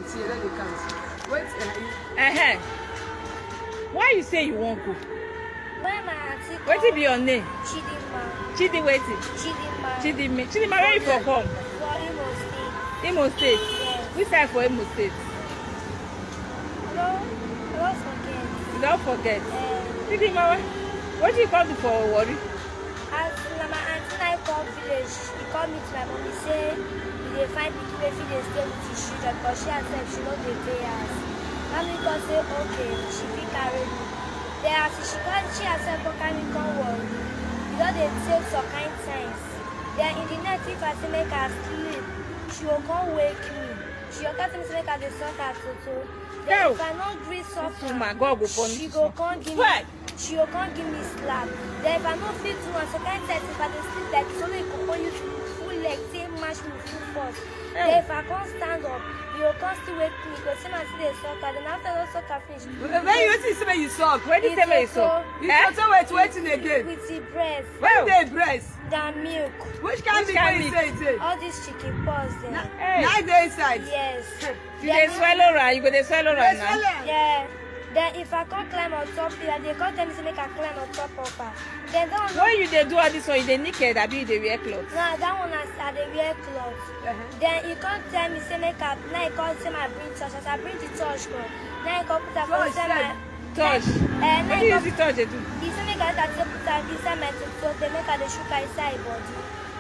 See, let me count. Wait. Why you say you won't cook? Where my auntie What is your name? Chidinma. Chidi waiting. Chidinma, where you from? For Imo State. Imo State. Yes. Which side for Imo State? No, don't forget. You don't forget. Chidinma, what do you come to for worry? As my auntie I come village, he called me to my mom. He say they find me to if they stay with his children because she herself she know they pay us. Mommy can say okay, she fit carry me. Then as she herself go carry me come work. You know they take some kind things. Then in the night if I say make her sleep, she will come wake me. She will come to me say make her dey suck her toto. Then if I no gree suck her, she go come give me. She will come give me slap. Then if I no fit do one, so kind of if I dey sleep like so they go use full leg, say mash me full force. Then if I can't stand up, you will come still wake me. Go see my see the soccer. Then after the soccer finish. When you say you suck, When you say you suck? you also waiting again. With the breast. When they breast, The milk. which kind of milk you say it? All these chicken paws then. Nine days inside. Yes. You dey swallow right? You go dey swallow right now? Yeah. Then if I can't climb on top here, they can't tell me to make a climb on top of her. Then that one. When you dey do all this one, you dey naked, abi you dey wear clothes? No, that one I dey wear clothes. Then he can't tell me say make a. Now he can't say my bring touch. As I bring the touch go. Now he can't put her for inside my. Touch. What do you use the touch dey do? He say make her put her inside my throat. They make her the sugar inside her body.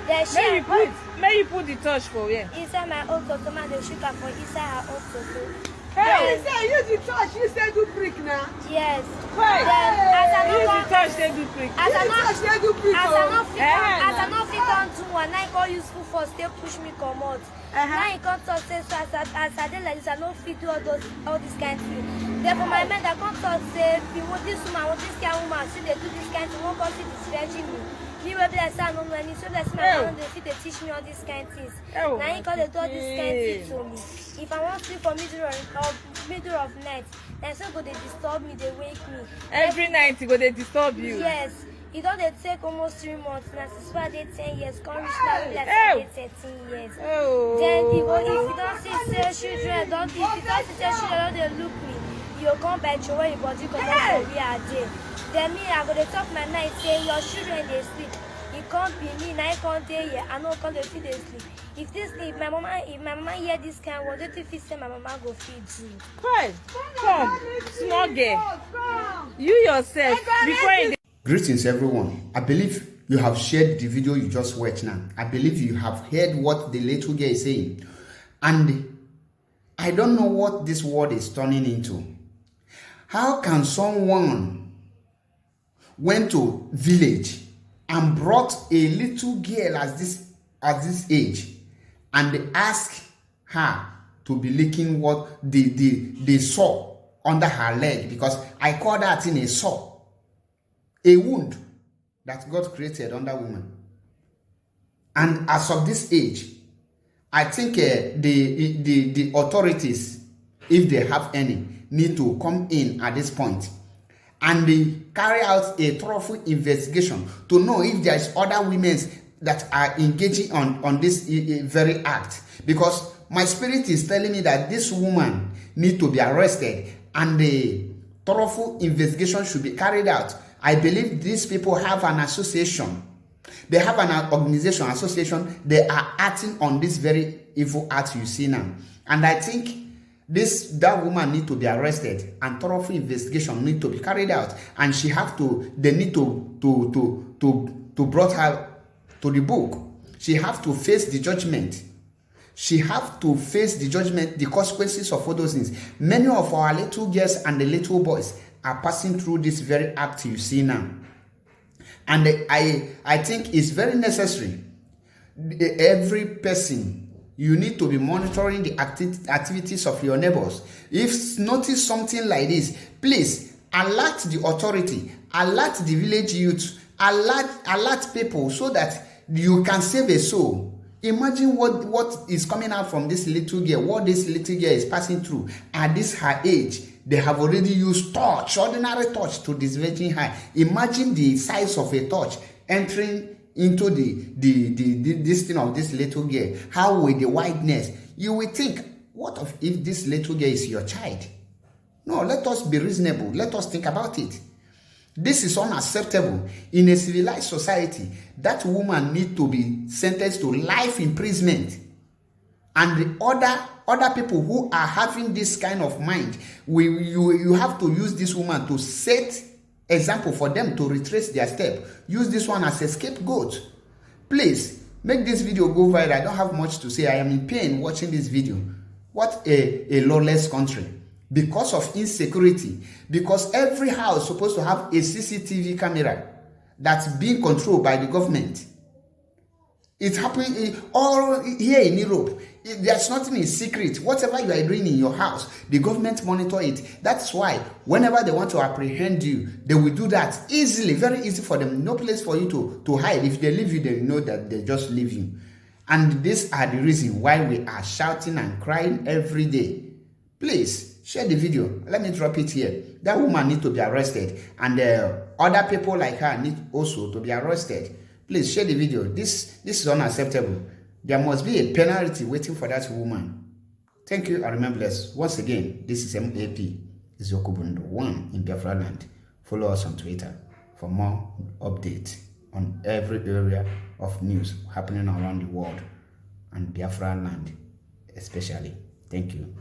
Then she. May you put the touch for where? Inside my own toto, man, the sugar for inside her own toto. Hey, you say use the touch, you say do prick now. Yes. Why? Then as I Use the no touch dey do prick. as I Use the no touch, they do prick. as I no fit Eh, as I no fit come do one, now he come use full force, they push me comot. Now he come talk say so as I dey like this, I no fit do all this kind thing. Then for my mind, I come talk say, you want this woman, want this kind woman, see they do this kind thing, won't come see this virgin me. Me wey bless her no know any, so bless my mom, they fit dey teach me all these kind things. Now he come dey do all this kind thing to me. If I want sleep for middle of night, then so go dey disturb me, they wake me. Every night he go dey disturb you. Yes, e don dey take almost 3 months now since I dey 10 years, come reach now like I dey 13 years. Oh. Then he go, if you don see say children don dey look me, you go come by throw your body comot for where I dey. Then me, I go dey talk my night say your children dey sleep. E come be me, na I come dey here, I no come dey fit dey sleep. If my mama hear this kind word, wetin fit say my mama go fit do? Hey, come, small girl. You yourself, before you Greetings everyone. I believe you have shared the video you just watched now. I believe you have heard what the little girl is saying. And I don't know what this word is turning into. How can someone went to village and brought a little girl at this age and ask her to be licking what they saw under her leg, because I call that in a sore, a wound that God created under woman. And as of this age, I think the authorities, if they have any, need to come in at this point and they carry out a thorough investigation to know if there is other women that are engaging on this very act. Because my spirit is telling me that this woman need to be arrested and the thorough investigation should be carried out. I believe these people have an association. They have an organization, association. They are acting on this very evil act you see now. And I think that woman need to be arrested and thorough investigation need to be carried out. And they need to brought her to the book. She have to face the judgment. She have to face the judgment, the consequences of all those things. Many of our little girls and the little boys are passing through this very act you see now. And I think it's very necessary. Every person, you need to be monitoring the activities of your neighbors. If notice something like this, please alert the authority, alert the village youth, alert people so that you can save a soul. Imagine what is coming out from this little girl, what this little girl is passing through. At this her age, they have already used torch, ordinary torch, to disvirgin her. Imagine the size of a torch entering into this thing of this little girl. How with the wideness, you will think, What if this little girl is your child? No, let us be reasonable. Let us think about it. This is unacceptable. In a civilized society, that woman needs to be sentenced to life imprisonment. And the other people who are having this kind of mind, you have to use this woman to set example for them to retrace their step. Use this one as a scapegoat. Please, make this video go viral. I don't have much to say. I am in pain watching this video. What a lawless country. Because of insecurity. Because every house is supposed to have a CCTV camera that's being controlled by the government. It's happening all here in Europe. There's nothing in secret. Whatever you are doing in your house, the government monitor it. That's why whenever they want to apprehend you, they will do that easily, very easy for them. No place for you to hide. If they leave you, they know that they just leave you. And these are the reason why we are shouting and crying every day. Please, share the video. Let me drop it here. That woman needs to be arrested. And other people like her need also to be arrested. Please share the video. This is unacceptable. There must be a penalty waiting for that woman. Thank you and remember this. Once again, this is MAP Eziokwu 1 in Biafra land. Follow us on Twitter for more updates on every area of news happening around the world and Biafra land especially. Thank you.